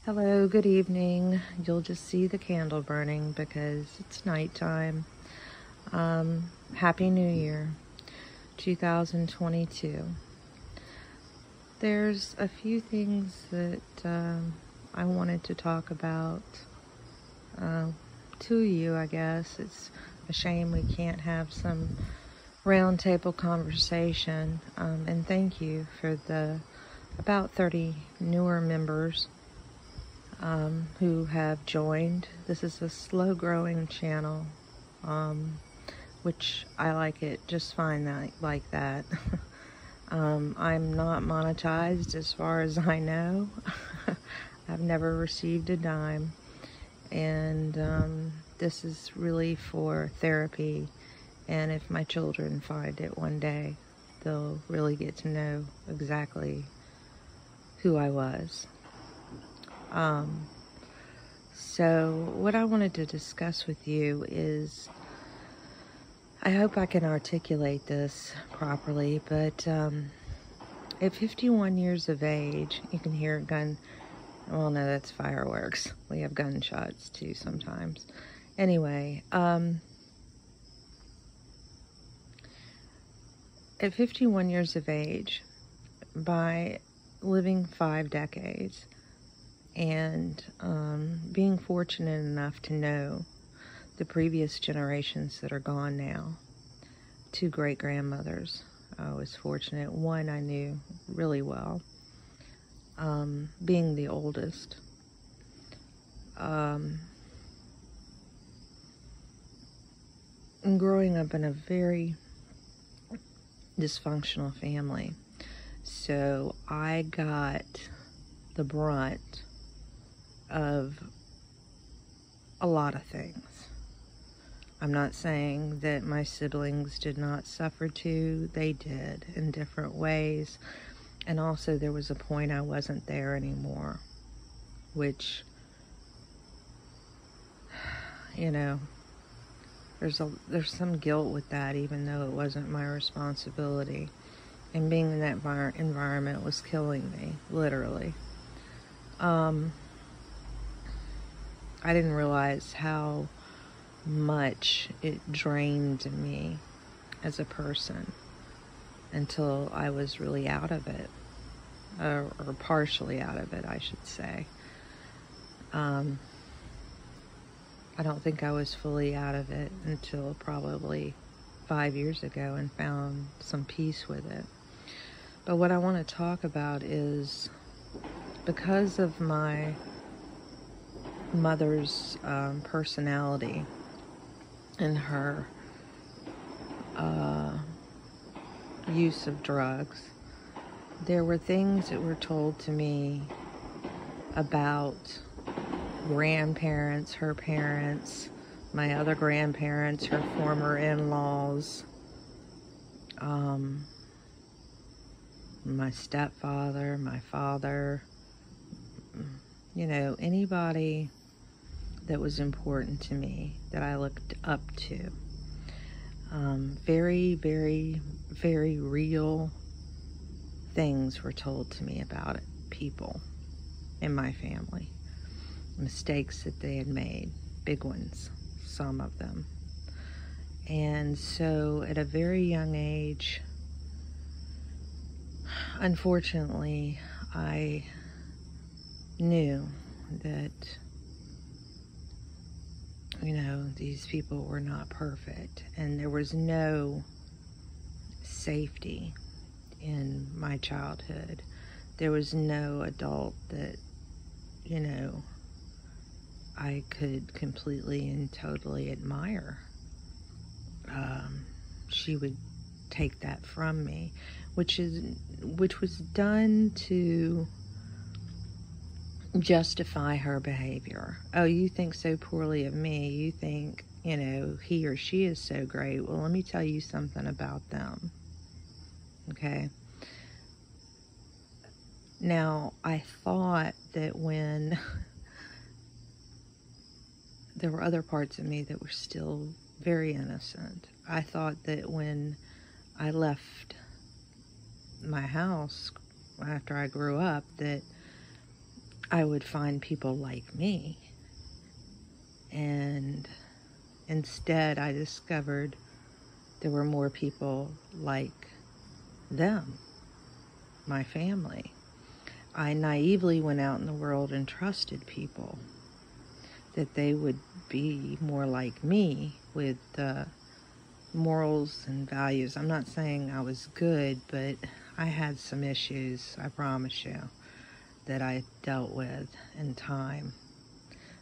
Hello, good evening. You'll just see the candle burning because it's nighttime. Happy New Year, 2022. There's a few things that I wanted to talk about to you, I guess. It's a shame we can't have some roundtable conversation. And thank you for the about 30 newer members who have joined. This is a slow growing channel, which I like it just fine like that. I'm not monetized as far as I know. I've never received a dime, and this is really for therapy, and if my children find it one day, they'll really get to know exactly who I was. So what I wanted to discuss with you is, I hope I can articulate this properly, but at 51 years of age, you can hear well, no, that's fireworks. We have gunshots too sometimes. Anyway, at 51 years of age, by living 5 decades, and being fortunate enough to know the previous generations that are gone now, 2 great-grandmothers. I was fortunate. One I knew really well, being the oldest. And growing up in a very dysfunctional family. So I got the brunt of a lot of things. I'm not saying that my siblings did not suffer too. They did in different ways. And also there was a point I wasn't there anymore, which, you know, there's some guilt with that, even though it wasn't my responsibility. And being in that environment was killing me, literally. I didn't realize how much it drained me as a person until I was really out of it, or partially out of it, I should say. I don't think I was fully out of it until probably 5 years ago and found some peace with it. But what I want to talk about is, because of my mother's personality and her use of drugs, there were things that were told to me about grandparents, her parents, my other grandparents, her former in-laws, my stepfather, my father, you know, anybody that was important to me, that I looked up to. Very, very, very real things were told to me about it, people in my family. Mistakes that they had made, big ones, some of them. And so at a very young age, unfortunately, I knew that, you know, these people were not perfect, and there was no safety in my childhood. There was no adult that, you know, I could completely and totally admire. She would take that from me, which was done to justify her behavior. Oh, you think so poorly of me. You think, you know, he or she is so great. Well, let me tell you something about them. Okay? Now, I thought that when there were other parts of me that were still very innocent. I thought that when I left my house after I grew up, that I would find people like me. And instead, I discovered there were more people like them, my family. I naively went out in the world and trusted people that they would be more like me with morals and values. I'm not saying I was good, but I had some issues, I promise you, that I dealt with in time.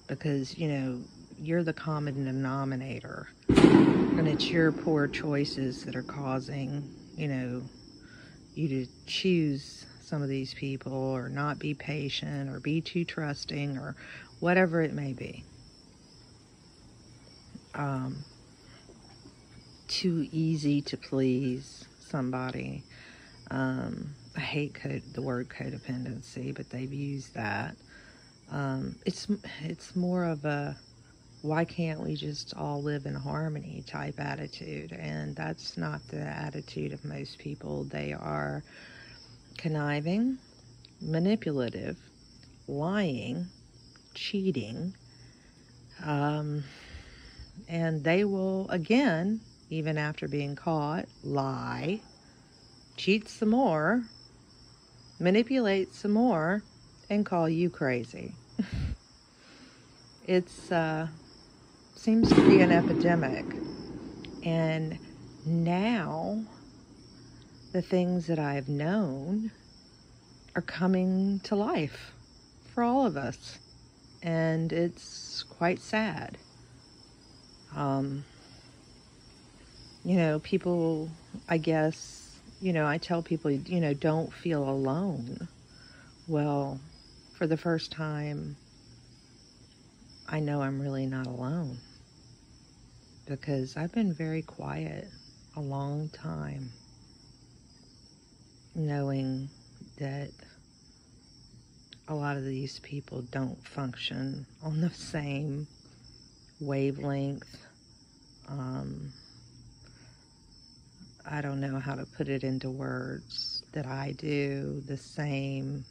Because, you know, you're the common denominator, and it's your poor choices that are causing, you know, you to choose some of these people, or not be patient, or be too trusting, or whatever it may be. Too easy to please somebody. I hate the word codependency, but they've used that. It's more of a, why can't we just all live in harmony type attitude? And that's not the attitude of most people. They are conniving, manipulative, lying, cheating, and they will, again, even after being caught, lie, cheat some more, manipulate some more, and call you crazy. It's seems to be an epidemic. And now the things that I've known are coming to life for all of us. And it's quite sad. You know, people, I guess, you know, I tell people, you know, don't feel alone. Well, for the first time, I know I'm really not alone, because I've been very quiet a long time, knowing that a lot of these people don't function on the same wavelength. I don't know how to put it into words, that I do, the same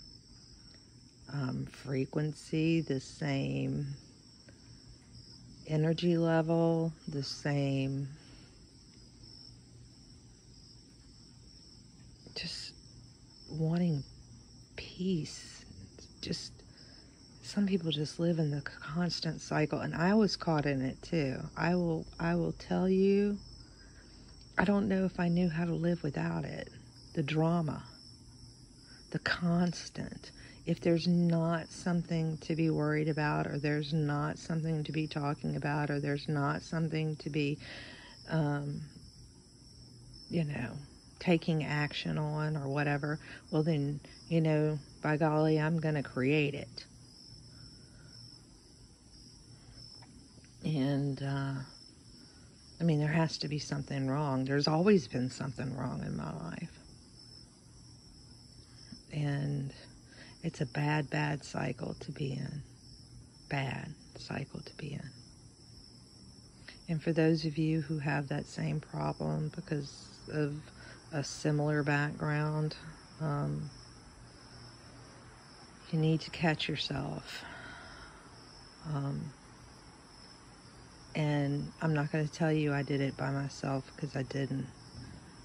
frequency, the same energy level, the same, just wanting peace. Just, some people just live in the constant cycle, and I was caught in it too. I will tell you, I don't know if I knew how to live without it. The drama, the constant. If there's not something to be worried about, or there's not something to be talking about, or there's not something to be, you know, taking action on, or whatever, well then, you know, by golly, I'm going to create it. And, I mean, there has to be something wrong. There's always been something wrong in my life. And it's a bad, bad cycle to be in. Bad cycle to be in. And for those of you who have that same problem because of a similar background, you need to catch yourself. And I'm not going to tell you I did it by myself, because I didn't.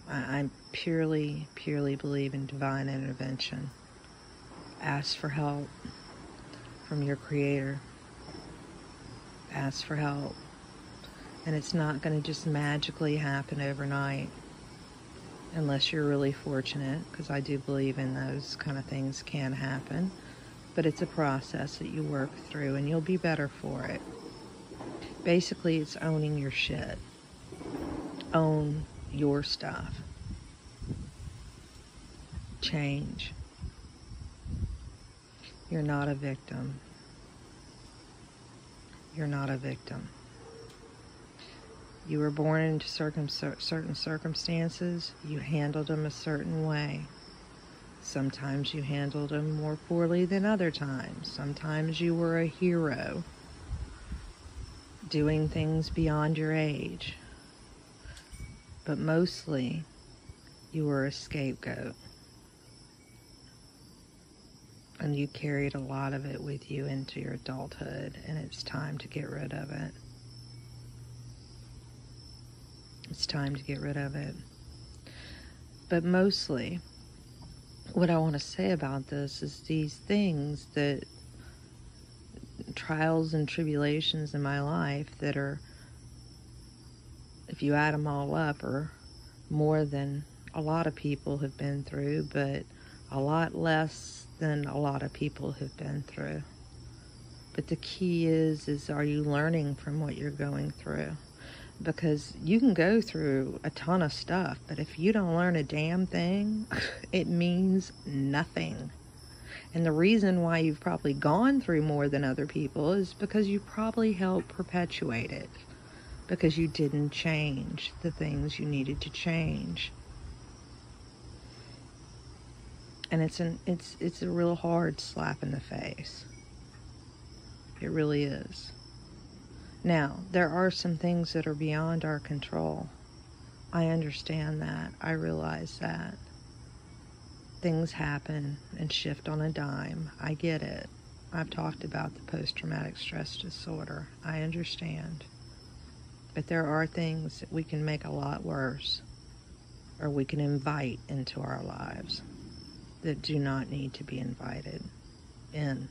I purely believe in divine intervention. Ask for help from your Creator. Ask for help. And it's not going to just magically happen overnight, unless you're really fortunate, because I do believe in those kind of things can happen. But it's a process that you work through, and you'll be better for it. Basically, it's owning your shit. Own your stuff. Change. You're not a victim. You're not a victim. You were born into certain circumstances. You handled them a certain way. Sometimes you handled them more poorly than other times. Sometimes you were a hero, doing things beyond your age. But mostly, you were a scapegoat. And you carried a lot of it with you into your adulthood, and it's time to get rid of it. It's time to get rid of it. But mostly, what I want to say about this is these things that, trials and tribulations in my life that are, if you add them all up, are more than a lot of people have been through, but a lot less than a lot of people have been through. But the key is are you learning from what you're going through? Because you can go through a ton of stuff, but if you don't learn a damn thing, it means nothing. And the reason why you've probably gone through more than other people is because you probably helped perpetuate it, because you didn't change the things you needed to change. And it's a real hard slap in the face. It really is. Now, there are some things that are beyond our control. I understand that. I realize that. Things happen and shift on a dime. I get it. I've talked about the post-traumatic stress disorder. I understand. But there are things that we can make a lot worse, or we can invite into our lives that do not need to be invited in.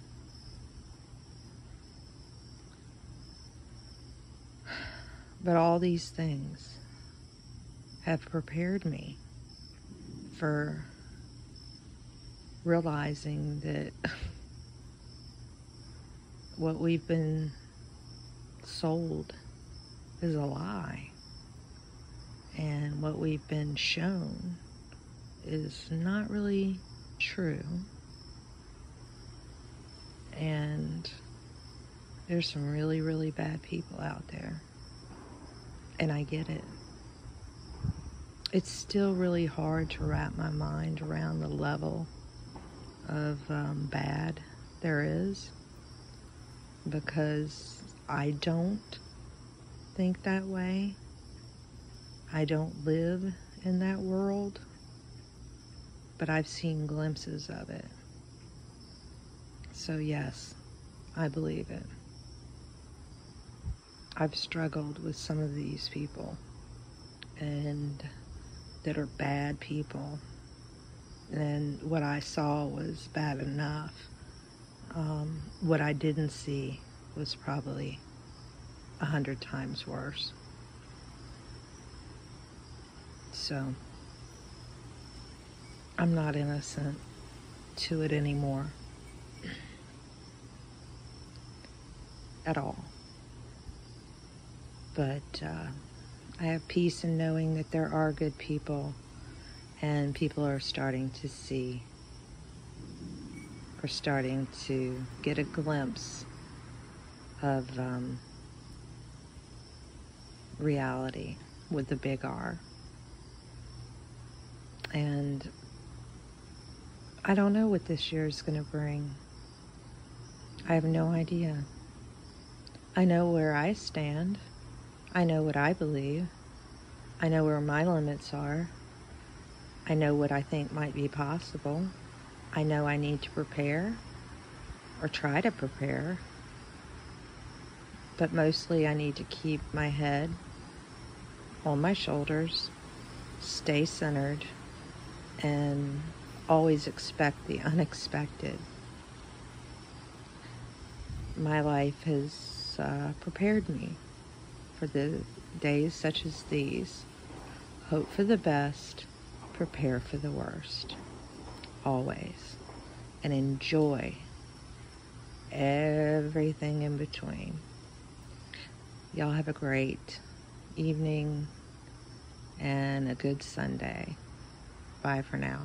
But all these things have prepared me for realizing that what we've been sold is a lie, and what we've been shown is not really true. And there's some really, really bad people out there, and I get it. It's still really hard to wrap my mind around the level of bad there is, because I don't think that way. I don't live in that world, but I've seen glimpses of it. So yes, I believe it. I've struggled with some of these people, and that are bad people, and what I saw was bad enough. What I didn't see was probably 100 times worse. So I'm not innocent to it anymore at all. But I have peace in knowing that there are good people, and people are starting to see, are starting to get a glimpse of reality with the big R. And I don't know what this year is going to bring. I have no idea. I know where I stand. I know what I believe. I know where my limits are. I know what I think might be possible. I know I need to prepare, or try to prepare. But mostly I need to keep my head on my shoulders, stay centered, and always expect the unexpected. My life has prepared me for the days such as these. Hope for the best, prepare for the worst, always, and enjoy everything in between. Y'all have a great evening and a good Sunday. Bye for now.